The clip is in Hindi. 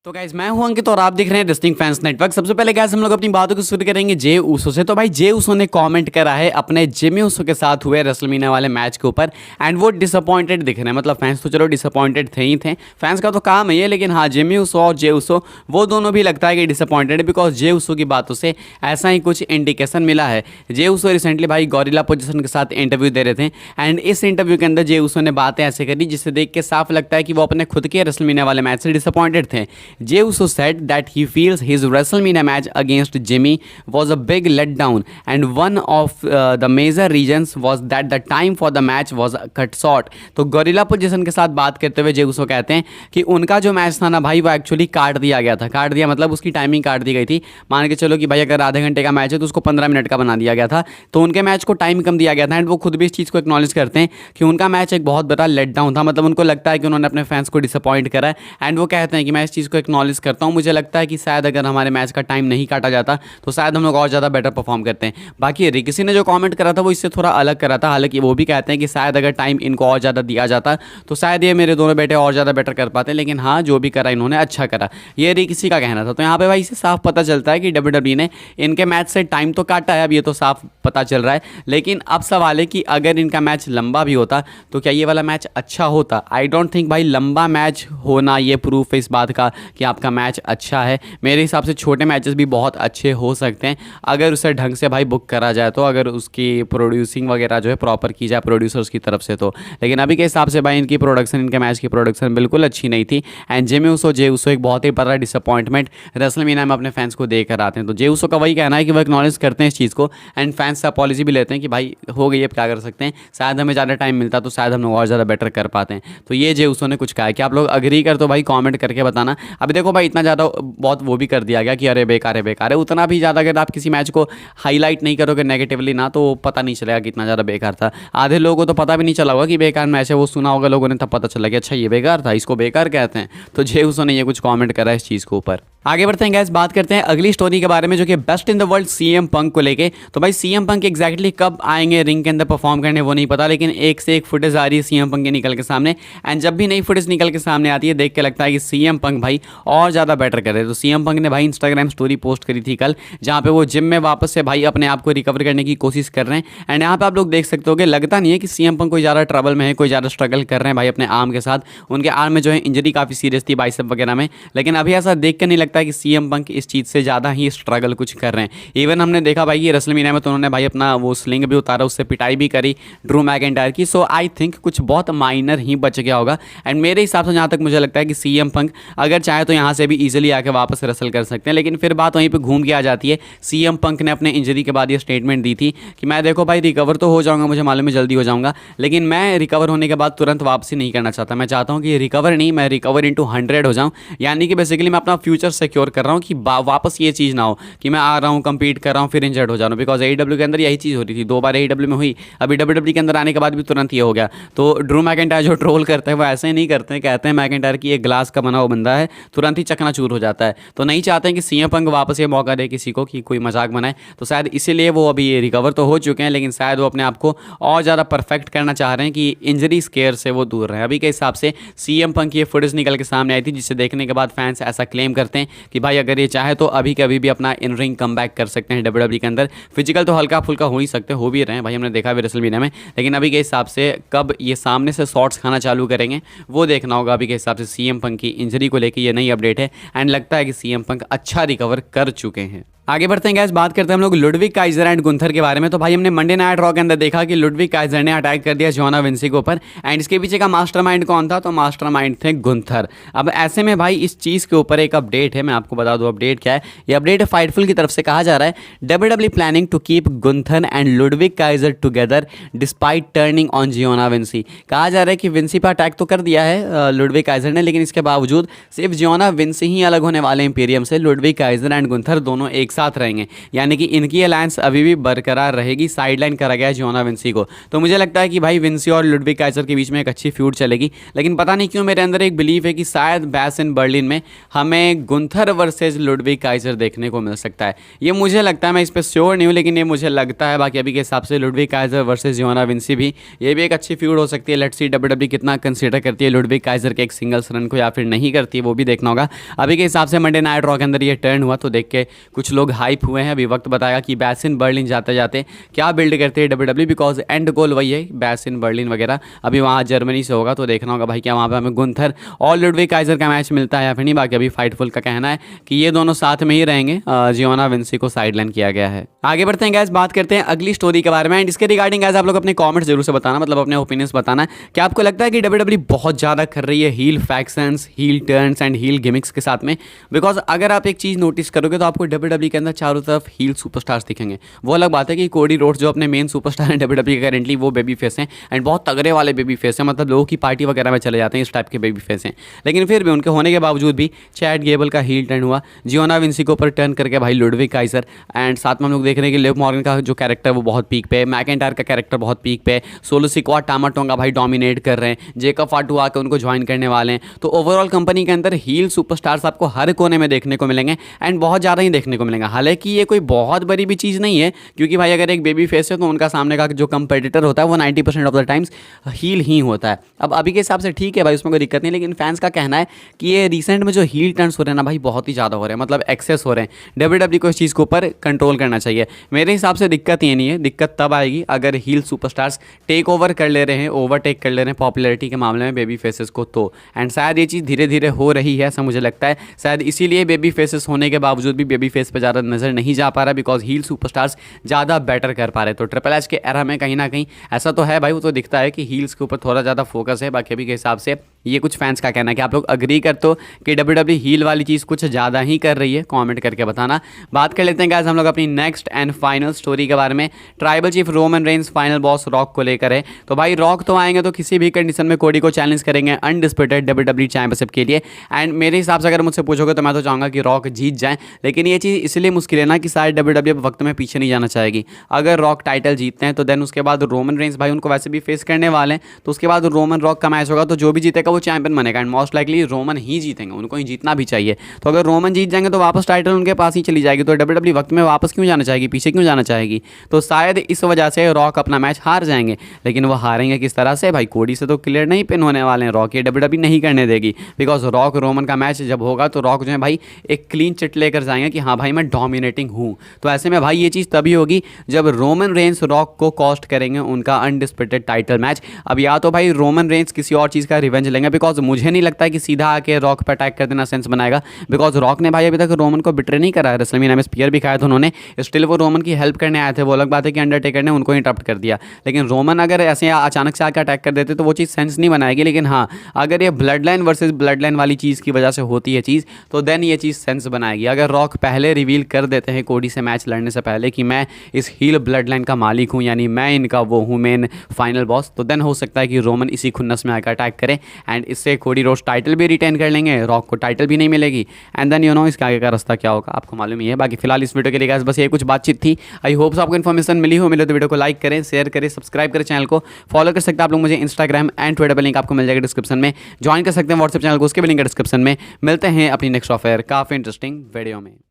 तो गाइस मैं हूं अंकित और आप देख रहे हैं रेसलिंग फैंस नेटवर्क। सबसे पहले गाइस हम लोग अपनी बातों को शुरू करेंगे जे ऊसो से। तो भाई जे ऊसो ने कमेंट करा है अपने जिमी ऊसो के साथ हुए रेसलमेनिया वाले मैच के ऊपर एंड वो डिसअपॉइंटेड दिख रहे हैं। मतलब फैंस तो चलो डिसअपॉइंटेड थे ही थे, फैंस का तो काम है ये, लेकिन हाँ जिमी ऊसो और जे ऊसो वो दोनों भी लगता है कि डिसअपॉइंटेड है, बिकॉज जे ऊसो की बातों से ऐसा ही कुछ इंडिकेशन मिला है। जे ऊसो रिसेंटली भाई गॉरिला पोजीशन के साथ इंटरव्यू दे रहे थे एंड इस इंटरव्यू के अंदर जे ऊसो ने बातें ऐसे करी जिससे देख के साफ लगता है कि वो अपने खुद के रेसलमेनिया वाले मैच से डिसअपॉइंटेड थे। Jey Uso that he feels his WrestleMania match against Jimmy was a big letdown and one of the major reasons was that the time for the match was cut short। तो गोरिल्ला पोजीशन के साथ बात करते हुए जे ऊसो कहते हैं कि उनका जो मैच था ना भाई वो एक्चुअली काट दिया गया था। काट दिया मतलब उसकी टाइमिंग काट दी गई थी। मान के चलो कि भाई अगर आधे घंटे का मैच है तो उसको 15 मिनट का बना दिया गया था, तो उनके मैच को टाइम कम दिया गया था एंड वो खुद भी इस चीज़ को एक्नॉलेज करते हैं कि उनका मैच एक बहुत बड़ा लेट डाउन था। मतलब उनको लगता है कि उन्होंने अपने फैंस को डिसअपॉइंट करा है एंड वो कहते हैं कि मैं इस चीज़ को एक्नॉलेज करता हूँ, मुझे लगता है कि शायद अगर हमारे मैच का टाइम नहीं काटा जाता तो शायद हम लोग और ज़्यादा बेटर परफॉर्म करते हैं। बाकी रिकिसी ने जो कमेंट करा था वो इससे थोड़ा अलग करा था, हालांकि वो भी कहते हैं कि शायद अगर टाइम इनको और ज़्यादा दिया जाता तो शायद ये मेरे दोनों बेटे और ज़्यादा बेटर कर पाते, लेकिन हाँ जो भी करा इन्होंने अच्छा करा, ये रिकिसी का कहना था। तो यहाँ पे भाई इससे साफ पता चलता है कि WWE ने इनके मैच से टाइम तो काटा है, अब ये तो साफ पता चल रहा है, लेकिन अब सवाल है कि अगर इनका मैच लंबा भी होता तो क्या ये वाला मैच अच्छा होता। आई डोंट थिंक भाई लंबा मैच होना ये प्रूफ है इस बात का कि आपका मैच अच्छा है। मेरे हिसाब से छोटे मैचेस भी बहुत अच्छे हो सकते हैं अगर उसे ढंग से भाई बुक करा जाए, तो अगर उसकी प्रोड्यूसिंग वगैरह जो है प्रॉपर की जाए प्रोड्यूसर्स की तरफ से तो। लेकिन अभी के हिसाब से भाई इनकी प्रोडक्शन, इनके मैच की प्रोडक्शन बिल्कुल अच्छी नहीं थी and Jimmy Uso Jey Uso एक बहुत ही बड़ा डिसअपॉइंटमेंट रेसलमेनिया में अपने फैंस को देकर आते हैं। तो जे ऊसो का वही कहना है कि वो एक्नॉलेज करते हैं इस चीज़ को एंड फैंस से अपॉलॉजी भी लेते हैं कि भाई हो गई, अब क्या कर सकते हैं, शायद हमें ज़्यादा टाइम मिलता तो शायद हम लोग और ज़्यादा बेटर कर पाते हैं। तो ये जे ऊसो ने कुछ कहा है कि आप लोग अग्री कर तो भाई कॉमेंट करके बताना। अभी देखो भाई इतना ज़्यादा बहुत वो भी कर दिया गया कि अरे बेकार है बेकार है, उतना भी ज़्यादा अगर आप किसी मैच को हाईलाइट नहीं करोगे नेगेटिवली ना तो पता नहीं चलेगा कितना ज़्यादा बेकार था। आधे लोगों को तो पता भी नहीं चला होगा कि बेकार मैच है, वो सुना होगा लोगों ने तब पता चला कि अच्छा ये बेकार था, इसको बेकार कहते हैं। तो जे ऊसो ने ये कुछ कमेंट करा इस चीज़ के ऊपर। आगे बढ़ते हैं गाइस, बात करते हैं अगली स्टोरी के बारे में जो कि best in the world CM Punk को लेके। तो भाई सीएम पंक एग्जैक्टली कब आएंगे रिंग के अंदर परफॉर्म करने वो नहीं पता, लेकिन एक से एक फुटेज आ रही है सीएम पंक के निकल के सामने एंड जब भी नई फुटेज निकल के सामने आती है देख के लगता है कि सीएम पंक भाई और ज़्यादा बेटर कर रहे हैं। तो सीएम पंक ने भाई इंस्टाग्राम स्टोरी पोस्ट करी थी कल, जहाँ पे वो जिम में वापस से भाई अपने आप को रिकवर करने की कोशिश कर रहे हैं एंड यहाँ पे आप लोग देख सकते हो कि लगता नहीं है कि सीएम पंक कोई ज़्यादा ट्रबल में है, कोई ज़्यादा स्ट्रगल कर रहे हैं भाई अपने आर्म के साथ। उनके आर्म में जो है इंजरी काफ़ी सीरियस थी बाइसेप वगैरह में, लेकिन अभी ऐसा देख कर नहीं लगता है कि सीएम पंक इस चीज़ से ज़्यादा ही स्ट्रगल कुछ कर रहे हैं। इवन हमने देखा भाई ये रेसलमेनिया में तो उन्होंने भाई अपना वो स्लिंग भी उतारा, उससे पिटाई भी करी ड्रू मैकिंटायर की। सो आई थिंक कुछ बहुत माइनर ही बच गया होगा एंड मेरे हिसाब से जहाँ तक मुझे लगता है कि सीएम पंक अगर चाहे तो यहाँ से भी ईजिली आके वापस रेसल कर सकते हैं। लेकिन फिर बात वहीं पर घूम के आ जाती है, सीएम पंक ने अपने इंजरी के बाद ये स्टेटमेंट दी थी कि मैं देखो भाई रिकवर तो हो जाऊँगा, मुझे मालूम है जल्दी हो जाऊँगा, लेकिन मैं रिकवर होने के बाद तुरंत वापसी नहीं करना चाहता। मैं चाहता हूँ कि रिकवर नहीं, मैं रिकवर इंटू 100 हो जाऊँ। यानी कि बेसिकली मैं अपना फ्यूचर सिक्योर कर रहा हूँ कि वापस ये चीज़ ना हो कि मैं आ रहा हूँ कंपीट कर रहा हूँ फिर इंजर्ड हो जा रहा हूँ। बिकॉज AEW के अंदर यही चीज़ हो रही थी, 2 बार AEW में हुई, अभी WWE के अंदर आने के बाद भी तुरंत ये हो गया। तो ड्रू मैकिंटायर जो ट्रोल करते हैं वो ऐसे ही नहीं करते हैं, कहते हैं मैकिंटायर की एक ग्लास का बना हुआ बंदा है, तुरंत ही चकनाचूर हो जाता है। तो नहीं चाहते हैं कि सीएम पंक वापस ये मौका दे किसी को कि कोई मजाक बनाए, तो शायद इसीलिए वो अभी ये रिकवर तो हो चुके हैं, लेकिन शायद वो अपने आप को और ज़्यादा परफेक्ट करना चाह रहे हैं कि इंजरी स्केयर से वो दूर रहें। अभी के हिसाब से सीएम पंक की ये फुटेज निकल के सामने आई थी जिसे देखने के बाद फैंस ऐसा क्लेम करते हैं कि भाई अगर ये चाहे तो अभी के अभी भी अपना इन रिंग कम बैक कर सकते हैं WWE के अंदर। फिजिकल तो हल्का फुल्का हो ही सकते, हो भी रहे हैं भाई, हमने देखा भी रेसलमेनिया में, लेकिन अभी के हिसाब से कब ये सामने से शॉट्स खाना चालू करेंगे वो देखना होगा। अभी के हिसाब से सीएम पंक की इंजरी को लेकर ये नई अपडेट है एंड लगता है कि सीएम पंक अच्छा रिकवर कर चुके हैं। आगे बढ़ते हैं गाइस, बात करते हैं हम लोग लुडविग काइजर एंड गुंथर के बारे में। तो भाई हमने मंडे नाइट रॉ के अंदर देखा कि लुडविग काइजर ने अटैक कर दिया जोना विंसी के ऊपर एंड इसके पीछे का मास्टरमाइंड कौन था, तो मास्टरमाइंड थे गुंथर। अब ऐसे में भाई इस चीज़ के ऊपर एक अपडेट है, मैं आपको बता दूं अपडेट क्या है। ये अपडेट है फाइटफुल की तरफ से, कहा जा रहा है WWE planning to keep Gunther and Ludwig Kaiser together despite turning on Giovanni Vinci. कहा जा रहा है कि विंसी पर अटैक तो कर दिया है लुडविग काइजर ने, लेकिन इसके बावजूद सिर्फ जियोना विंसी ही अलग होने वाले इंपीरियम से। लुडविग काइजर एंड गुंथर दोनों एक एक साथ रहेंगे, यानी कि इनकी अलायंस अभी भी बरकरार रहेगी। साइडलाइन करा गया है जियोना विंसी को। तो मुझे लगता है कि भाई विंसी और लुडविग काइजर के बीच में एक अच्छी फ्यूड चलेगी। लेकिन पता नहीं क्यों मेरे अंदर एक बिलीव है कि शायद बैश इन बर्लिन में हमें गुंथर वर्सेज लुडविग काइजर देखने को मिल सकता है। ये मुझे लगता है, मैं इस पर श्योर नहीं हूँ, लेकिन ये मुझे लगता है। बाकी अभी के हिसाब से Ludwig Kaizer versus Jiyona Vinci भी, ये भी एक अच्छी फ्यूड हो सकती है। लेट्स सी डब्ल्यूडब्ल्यूई कितना कंसीडर करती है लुडविग काइजर के एक सिंगल्स रन को, या फिर नहीं करती है, वो भी देखना होगा। अभी के हिसाब से मंडे नाइट रॉ के अंदर ये टर्न हुआ तो देख के कुछ लोग हाइप हुए हैं। अभी वक्त बताएगा कि बैश इन बर्लिन जाते जाते क्या बिल्ड करते हैं डब्ल्यूडब्ल्यूई, बिकॉज एंड गोल वही है बैश इन बर्लिन वगैरह। अभी वहाँ जर्मनी से होगा तो देखना होगा भाई क्या वहाँ पे हमें गुंथर और लुडविग काइजर का मैच मिलता है या फिर नहीं। बाकी अभी फाइटफुल का कहना है कि ये दोनों साथ में ही रहेंगे। जियोना विंसी को साइडलाइन किया गया है। आगे बढ़ते हैं गाइस, बात करते हैं अगली स्टोरी के बारे में। एंड इसके रिगार्डिंग गाइस आप लोग अपने कमेंट्स जरूर से बताना, मतलब अपने ओपिनियंस बताना। क्या आपको लगता है कि डब्ल्यूडब्ल्यूई बहुत ज़्यादा कर रही है heel factions, heel turns and heel gimmicks के साथ में? बिकॉज अगर आप एक चीज़ नोटिस करोगे तो आपको डब्ल्यूडब्ल्यूई के अंदर चारों तरफ हील सुपरस्टार्स दिखेंगे। वो अलग बात है कि कोडी रोड्स जो अपने मेन सुपरस्टार हैं डब्ल्यूडब्ल्यूई करेंटली, वो बेबी फेस हैं एंड बहुत तगड़े वाले बेबी फेस हैं, मतलब लोगों की पार्टी वगैरह में चले जाते हैं, इस टाइप के बेबी फेस हैं। लेकिन फिर भी उनके होने के बावजूद भी चैट गेबल का हील टर्न हुआ, जियोना विंसी को ऊपर टर्न करके भाई लुडविग काइजर। एंड साथ में हम लोग देख रहे हैं कि लिव मॉर्गन का जो कैरेक्टर वो बहुत पीक पे है, मैकेंटायर का कैरेक्टर बहुत पीक पे है, सोलो सिक्वा टामा टोंगा भाई डोमिनेट कर रहे हैं, जेकब फाटू आकर उनको ज्वाइन करने वाले हैं। तो ओवरऑल कंपनी के अंदर हील सुपरस्टार्स आपको हर कोने में देखने को मिलेंगे एंड बहुत ज़्यादा ही देखने को मिलेंगे। हालांकि ये कोई बहुत बड़ी भी चीज़ नहीं है, क्योंकि भाई अगर एक बेबी फेस है तो उनका सामने का जो कंपेटिटर होता है वो 90% ऑफ द टाइम्स हील ही होता है। अब अभी के हिसाब से ठीक है भाई, उसमें कोई दिक्कत नहीं, लेकिन फैंस का कहना है कि ये रिसेंट में जो हील टर्न्स हो रहे हैं ना भाई बहुत ही ज़्यादा हो रहे हैं, मतलब एक्सेस हो रहे हैं। डब्ल्यूडब्ल्यूई को इस चीज़ के ऊपर कंट्रोल करना चाहिए। मेरे हिसाब से दिक्कत ये नहीं है, दिक्कत तब आएगी अगर हील सुपरस्टार्स टेक ओवर कर ले रहे हैं, ओवरटेक कर ले रहे हैं पॉपुलैरिटी के मामले में बेबी फेसेस को। तो एंड शायद ये चीज़ धीरे धीरे हो रही है, ऐसा मुझे लगता है। शायद इसीलिए बेबी फेसेस होने के बावजूद भी बेबी फेस पर ज़्यादा नज़र नहीं जा पा रहा, बिकॉज हील सुपरस्टार्स ज़्यादा बेटर कर पा रहे। तो ट्रिपल एच के एरा में कहीं ना कहीं ऐसा तो है भाई, वो तो दिखता है कि हील्स के ऊपर थोड़ा ज़्यादा फोकस है। बाकी अभी के हिसाब से ये कुछ फैंस का कहना है कि आप लोग अग्री करते हो कि डब्ल्यूडब्ल्यूई हील वाली चीज़ कुछ ज़्यादा ही कर रही है, कमेंट करके बताना। बात कर लेते हैं गाइस हम लोग अपनी नेक्स्ट एंड फाइनल स्टोरी के बारे में। Tribal chief Roman Reigns final boss rock को लेकर है। तो भाई रॉक तो आएंगे तो किसी भी कंडीशन में कोडी को चैलेंज करेंगे अनडिस्प्यूटेड डब्ल्यूडब्ल्यूई चैंपियनशिप के लिए। एंड मेरे हिसाब से अगर मुझसे पूछोगे तो मैं तो चाहूँगा कि रॉक जीत जाए, लेकिन ये चीज़ इसलिए मुश्किल है ना कि शायद डब्ल्यूडब्ल्यूई वक्त में पीछे नहीं जाना चाहेगी। अगर रॉक टाइटल जीतते हैं तो देन उसके बाद रोमन रेंस भाई उनको वैसे भी फेस करने वाले हैं, तो उसके बाद रोमन रॉक का मैच होगा, तो जो भी जीतेगा वो चैंपियन बनेगा एंड मोस्ट लाइकली रोमन ही जीतेंगे, उनको ही जीतना भी चाहिए। तो अगर रोमन जीत जाएंगे तो वापस टाइटल उनके पास ही चली जाएगी। तो डब्ल्यूडब्ल्यूई वक्त में वापस क्यों जाना चाहेगी, पीछे क्यों जाना चाहेगी? तो शायद इस वजह से रॉक अपना मैच हार जाएंगे। लेकिन वो हारेंगे किस तरह से भाई? कोडी से तो क्लियर नहीं पिन होने वाले हैं रॉक, ये डब्ल्यूडब्ल्यूई नहीं करने देगी। बिकॉज रॉक रोमन का मैच जब होगा तो रॉक जो है भाई एक क्लीन चिट लेकर जाएंगे कि हाँ भाई मैं डोमिनेटिंग हूँ। तो ऐसे में भाई ये चीज़ तभी होगी जब रोमन रेंस रॉक को कॉस्ट करेंगे उनका अनडिस्प्यूटेड टाइटल मैच। अब या तो भाई रोमन रेंस किसी और चीज़ का रिवेंज लेंगे, बिकॉज मुझे नहीं लगता है कि सीधा आके रॉक पर अटैक कर देना सेंस बनाएगा। बिकॉज रॉक ने भाई अभी तक रोमन को बिट्रे नहीं करा है, रेसलमेनिया में स्पीयर भी खाया था उन्होंने, स्टिल वो रोमन की हेल्प करने आए थे। वो अलग बात है कि अंडरटेकर ने उनको इंटरप्ट कर दिया, लेकिन रोमन अगर ऐसे अचानक से आकर अटैक कर देते तो वो चीज़ सेंस नहीं बनाएगी। लेकिन हाँ, अगर ये blood line versus blood line वाली चीज़ की वजह से होती है चीज़, तो देन ये चीज़ सेंस बनाएगी। अगर रॉक पहले रिवील कर देते हैं कोडी से मैच लड़ने से पहले कि मैं इस हील ब्लड लाइन का मालिक हूँ, यानी मैं इनका वो हूँ मेन फाइनल बॉस, तो देन हो सकता है कि रोमन इसी खुन्नस में आकर अटैक करें एंड इससे कोडी रोड्स टाइटल भी रिटेन कर लेंगे, रॉक को टाइटल भी नहीं मिलेगी एंड देन इसके आगे का रास्ता क्या होगा आपको मालूम ही है। बाकी फिलहाल इस वीडियो के लिए गाइस बस ये कुछ बातचीत थी। आई होप आपको इन्फॉर्मेशन मिली तो वीडियो को लाइक करें, शेयर करें, सब्सक्राइब करें, चैनल को फॉलो कर सकते हैं आप लोग। मुझे इंस्टाग्राम एंड ट्विटर पर लिंक आपको मिल जाएगा डिस्क्रिप्शन में, ज्वाइन कर सकते हैं व्हाट्सएप चैनल को, उसके भी लिंक डिस्क्रिप्शन में। मिलते हैं अपनी नेक्स्ट ऑफर काफ़ी इंटरेस्टिंग वीडियो में।